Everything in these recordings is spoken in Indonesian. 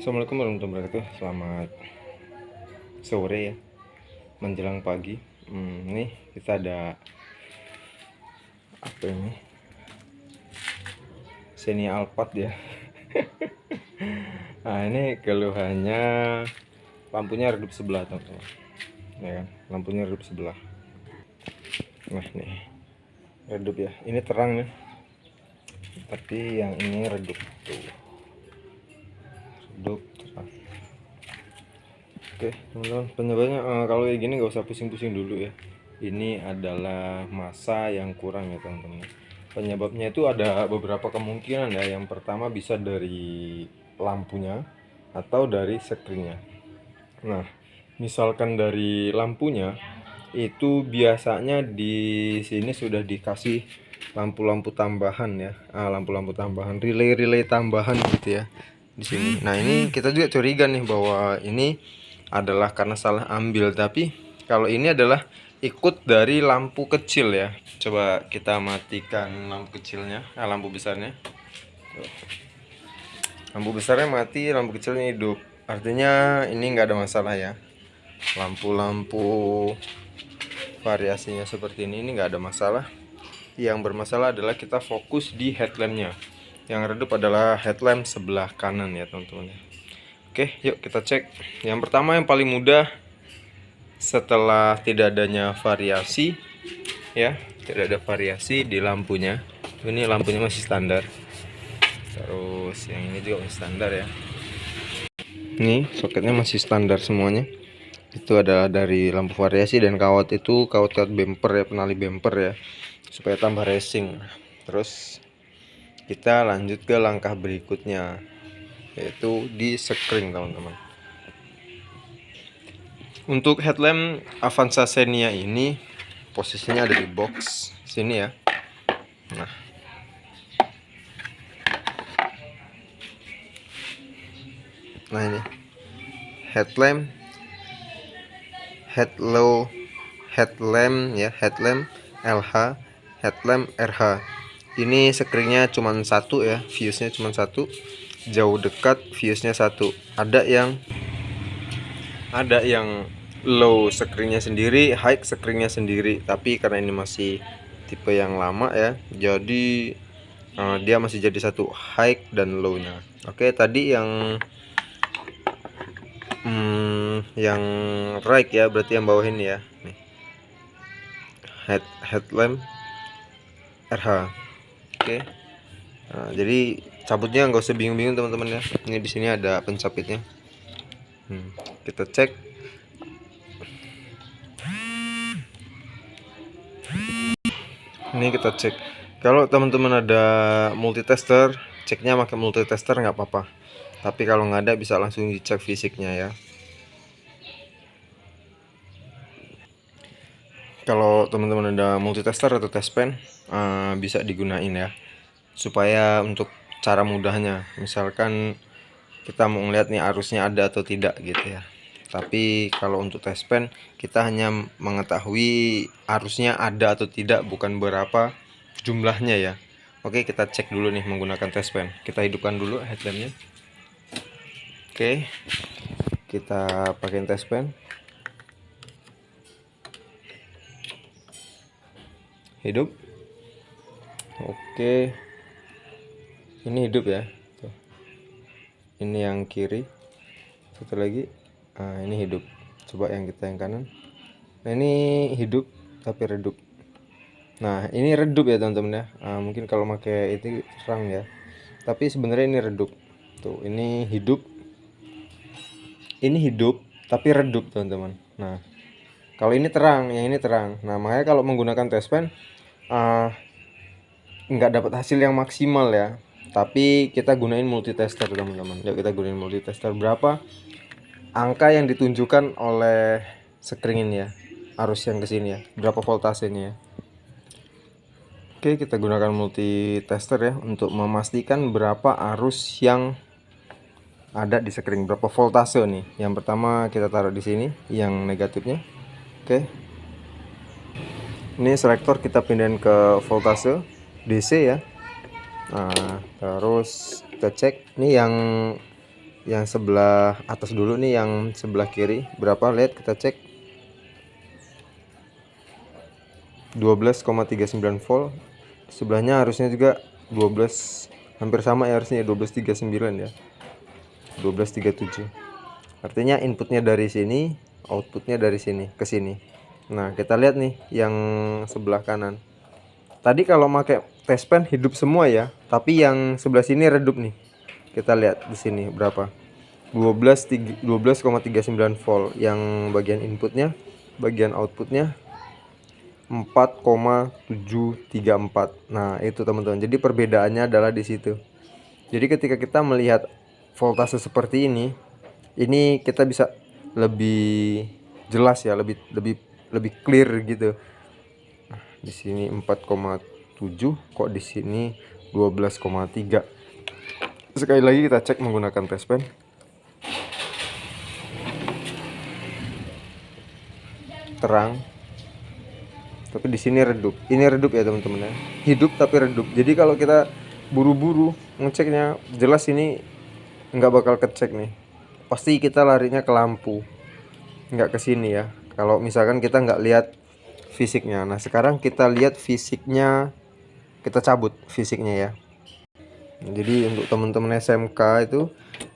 Assalamualaikum warahmatullahi wabarakatuh. Selamat sore ya, menjelang pagi. Nih kita ada apa ini? Xenia Alphard ya. Nah ini keluhannya lampunya redup sebelah teman-teman. Ya kan, lampunya redup sebelah. Nah nih redup ya. Ini terang nih, tapi yang ini redup tuh. Redup terang. Oke teman-teman, penyebabnya kalau kayak gini nggak usah pusing-pusing dulu ya. Ini adalah massa yang kurang ya teman-teman. Penyebabnya itu ada beberapa kemungkinan ya. Yang pertama bisa dari lampunya atau dari sekringnya. Nah misalkan dari lampunya, itu biasanya di sini sudah dikasih lampu-lampu tambahan ya, lampu-lampu tambahan, relay-relay tambahan gitu ya di sini. Nah ini kita juga curiga nih bahwa ini adalah karena salah ambil, tapi kalau ini adalah ikut dari lampu kecil ya. Coba kita matikan lampu kecilnya, lampu besarnya. Lampu besarnya mati, lampu kecilnya hidup. Artinya ini nggak ada masalah ya. Lampu-lampu variasinya seperti ini nggak ada masalah. Yang bermasalah adalah kita fokus di headlampnya. Yang redup adalah headlamp sebelah kanan ya teman-teman. Oke, yuk kita cek. Yang pertama yang paling mudah, setelah tidak adanya variasi ya, tidak ada variasi di lampunya. Ini lampunya masih standar. Terus yang ini juga masih standar ya. Ini soketnya masih standar semuanya. Itu adalah dari lampu variasi, dan kawat itu kawat bumper ya, penali bumper ya, supaya tambah racing. Terus kita lanjut ke langkah berikutnya, yaitu di sekring teman-teman. Untuk headlamp Avanza Xenia ini posisinya ada di box sini ya. Nah ini headlamp headlamp ya, headlamp LH, headlamp RH. Ini sekringnya cuma satu ya, fuse-nya cuma satu. Jauh dekat fuse-nya satu. Ada yang low sekringnya sendiri, high sekringnya sendiri. Tapi karena ini masih tipe yang lama ya, jadi dia masih jadi satu, high dan low-nya. Oke, tadi yang right ya, berarti yang bawah ini ya. Nih. Headlamp RH. Oke. Nah, jadi cabutnya nggak usah bingung-bingung teman-teman ya. Ini di sini ada pencapitnya. Kita cek. Ini kita cek. Kalau teman-teman ada multitester, ceknya pakai multitester nggak apa-apa. Tapi kalau nggak ada, bisa langsung dicek fisiknya ya. Kalau teman-teman ada multitester atau test pen, bisa digunain ya, supaya untuk cara mudahnya, misalkan kita mau ngeliat nih arusnya ada atau tidak gitu ya. Tapi kalau untuk test pen, kita hanya mengetahui arusnya ada atau tidak, bukan berapa jumlahnya ya. Oke, kita cek dulu nih menggunakan test pen. Kita hidupkan dulu headlampnya. Oke, kita pakai test pen. Hidup. Oke, ini hidup ya. Tuh. Ini yang kiri, satu lagi. Ini hidup. Coba yang kanan. Nah ini hidup tapi redup. Nah ini redup ya teman-teman ya. Mungkin kalau pakai itu terang ya, tapi sebenarnya ini redup. Tuh ini hidup tapi redup teman-teman. Nah kalau ini terang, yang ini terang. Nah makanya kalau menggunakan test pen nggak dapat hasil yang maksimal ya. Tapi kita gunain multitester teman-teman. Yuk kita gunain multitester. Berapa angka yang ditunjukkan oleh sekring ini ya, arus yang kesini ya, berapa voltasenya ya. Oke, kita gunakan multitester ya untuk memastikan berapa arus yang ada di sekring, berapa voltase nih. Yang pertama kita taruh di sini yang negatifnya. Oke, ini selektor kita pindahin ke voltase DC ya. Nah terus kita cek ini yang yang sebelah atas dulu nih, yang sebelah kiri berapa, lihat kita cek 12,39 volt. Sebelahnya harusnya juga 12, hampir sama ya, harusnya 12,39 ya, 12,37. Artinya inputnya dari sini, outputnya dari sini ke sini. Nah, kita lihat nih yang sebelah kanan. Tadi kalau pakai test pen hidup semua ya, tapi yang sebelah sini redup nih. Kita lihat di sini berapa? 12,39 volt yang bagian inputnya, bagian outputnya 4,734. Nah, itu teman-teman. Jadi perbedaannya adalah di situ. Jadi ketika kita melihat voltase seperti ini kita bisa lebih jelas ya, lebih lebih lebih clear gitu. Nah, di sini 4,7, kok di sini 12,3. Sekali lagi kita cek menggunakan test pen. Terang. Tapi di sini redup. Ini redup ya teman-teman ya. Hidup tapi redup. Jadi kalau kita buru-buru ngeceknya, jelas ini nggak bakal kecek nih. Pasti kita larinya ke lampu, nggak ke sini ya. Kalau misalkan kita nggak lihat fisiknya. Nah, sekarang kita lihat fisiknya, kita cabut fisiknya ya. Jadi untuk teman-teman SMK itu,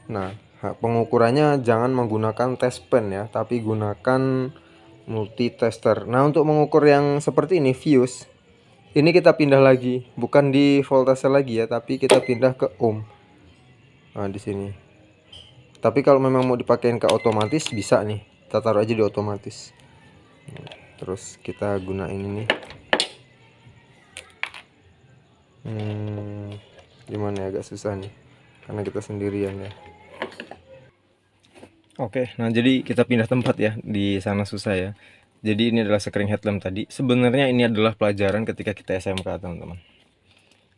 nah pengukurannya jangan menggunakan test pen ya, tapi gunakan multi tester. Nah, untuk mengukur yang seperti ini fuse, ini kita pindah lagi, bukan di voltase lagi ya, tapi kita pindah ke ohm. Nah, di sini. Tapi kalau memang mau dipakein ke otomatis bisa nih, kita taruh aja di otomatis. Terus kita gunain ini. Gimana ya, agak susah nih karena kita sendirian ya. Oke, nah jadi kita pindah tempat ya, di sana susah ya. Jadi ini adalah screen headlamp tadi. Sebenarnya ini adalah pelajaran ketika kita SMK teman-teman.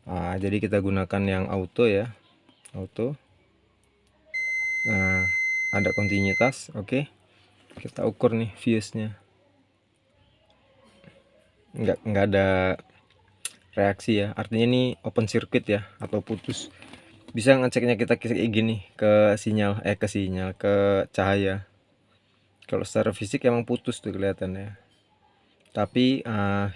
Nah, jadi kita gunakan yang auto ya, auto. Nah, ada kontinuitas, oke. Kita ukur nih fuse-nya. Nggak ada reaksi ya, artinya ini open circuit ya, atau putus. Bisa ngeceknya kita kayak gini ke sinyal, ke cahaya. Kalau secara fisik emang putus tuh kelihatannya. Tapi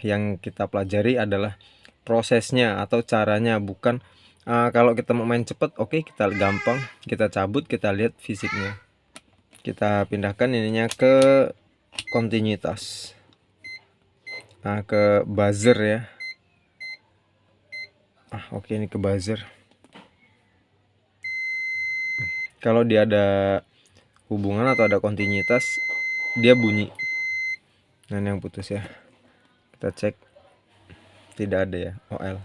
yang kita pelajari adalah prosesnya atau caranya, bukan kalau kita mau main cepet, oke, kita gampang, kita cabut, kita lihat fisiknya. Kita pindahkan ininya ke kontinuitas, ke buzzer ya. Oke, ini ke buzzer. Kalau dia ada hubungan atau ada kontinuitas, dia bunyi. Nah, ini yang putus ya. Kita cek, tidak ada ya, OL.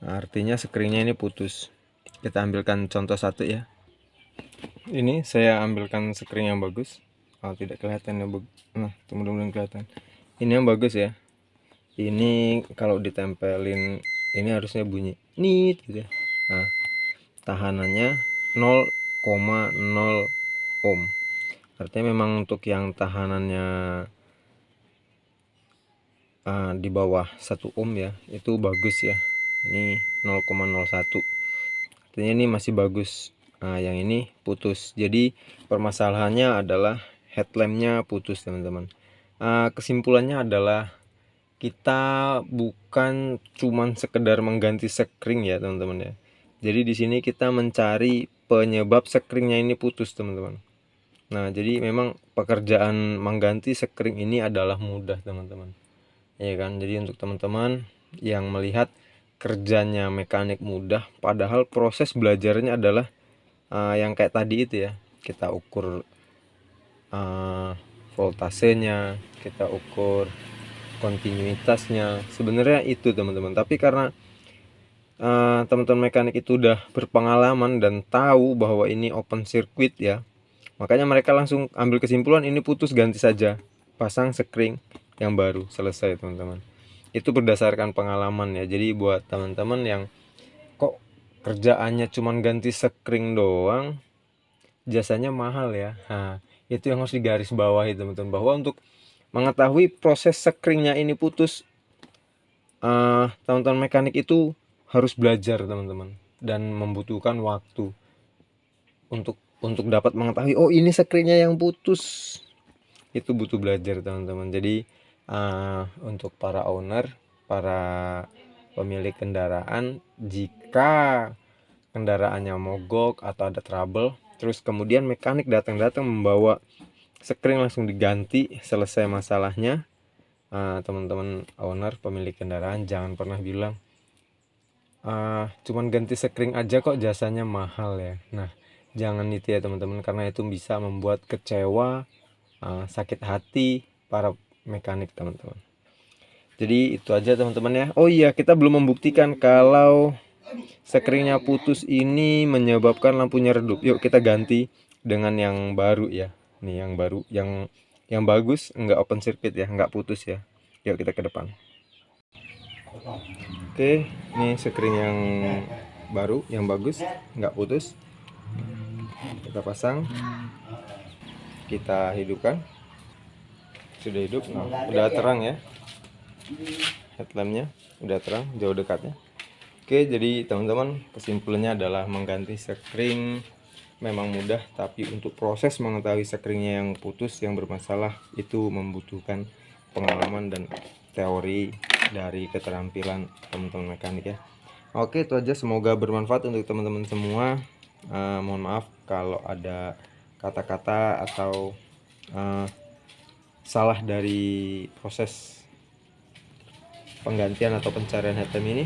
Nah, artinya screennya ini putus. Kita ambilkan contoh satu ya. Ini saya ambilkan screen yang bagus. Tidak kelihatan ya. Nah, mudah-mudahan kelihatan. Ini yang bagus ya. Ini kalau ditempelin ini harusnya bunyi nit gitu ya. Nah, tahanannya 0,0 ohm. Artinya memang untuk yang tahanannya di bawah 1 ohm ya, itu bagus ya. Ini 0,01. Artinya ini masih bagus. Nah, yang ini putus. Jadi permasalahannya adalah headlampnya putus teman-teman. Kesimpulannya adalah kita bukan cuman sekedar mengganti sekring ya teman-teman ya. Jadi di sini kita mencari penyebab sekringnya ini putus teman-teman. Nah, jadi memang pekerjaan mengganti sekring ini adalah mudah teman-teman. Ya kan? Jadi untuk teman-teman yang melihat kerjanya mekanik mudah, padahal proses belajarnya adalah yang kayak tadi itu ya. Kita ukur voltasenya, kita ukur kontinuitasnya, sebenarnya itu teman-teman. Tapi karena teman-teman mekanik itu udah berpengalaman dan tahu bahwa ini open circuit ya, makanya mereka langsung ambil kesimpulan ini putus, ganti saja, pasang sekring yang baru, selesai teman-teman. Itu berdasarkan pengalaman ya. Jadi buat teman-teman yang kok kerjaannya cuman ganti sekring doang, jasanya mahal ya. Nah, itu yang harus digaris bawahi teman-teman, bahwa untuk mengetahui proses sekringnya ini putus, teman-teman mekanik itu harus belajar teman-teman, dan membutuhkan waktu. untuk dapat mengetahui oh ini screennya yang putus, itu butuh belajar teman-teman. Jadi untuk para owner, para pemilik kendaraan, jika kendaraannya mogok atau ada trouble, terus kemudian mekanik datang membawa screen langsung diganti selesai masalahnya, teman-teman owner pemilik kendaraan jangan pernah bilang cuman ganti screen aja kok jasanya mahal ya. Nah jangan itu ya teman-teman, karena itu bisa membuat kecewa, sakit hati para mekanik teman-teman. Jadi itu aja teman-teman ya. Oh iya, kita belum membuktikan kalau screennya putus ini menyebabkan lampunya redup. Yuk kita ganti dengan yang baru ya. Nih yang baru, yang bagus, enggak open circuit ya, enggak putus ya. Yuk kita ke depan. Oke, ini screen yang baru, yang bagus, enggak putus. Kita pasang, kita hidupkan. Sudah hidup, nah, udah terang ya. Headlampnya udah terang, jauh dekatnya. Oke, jadi teman-teman kesimpulannya adalah mengganti screen memang mudah, tapi untuk proses mengetahui screennya yang putus, yang bermasalah, itu membutuhkan pengalaman dan teori dari keterampilan teman-teman mekanik ya. Oke, itu aja, semoga bermanfaat untuk teman-teman semua. Mohon maaf kalau ada kata-kata atau salah dari proses penggantian atau pencarian headlamp ini.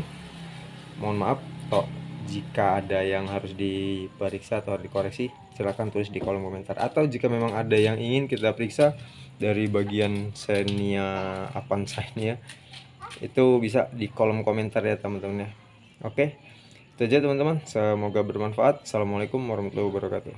Mohon maaf toh, jika ada yang harus diperiksa atau harus dikoreksi, silahkan tulis di kolom komentar. Atau jika memang ada yang ingin kita periksa dari bagian Xenia Avanza-nya, itu bisa di kolom komentar ya teman-teman ya. Oke, itu aja teman-teman, semoga bermanfaat. Assalamualaikum warahmatullahi wabarakatuh.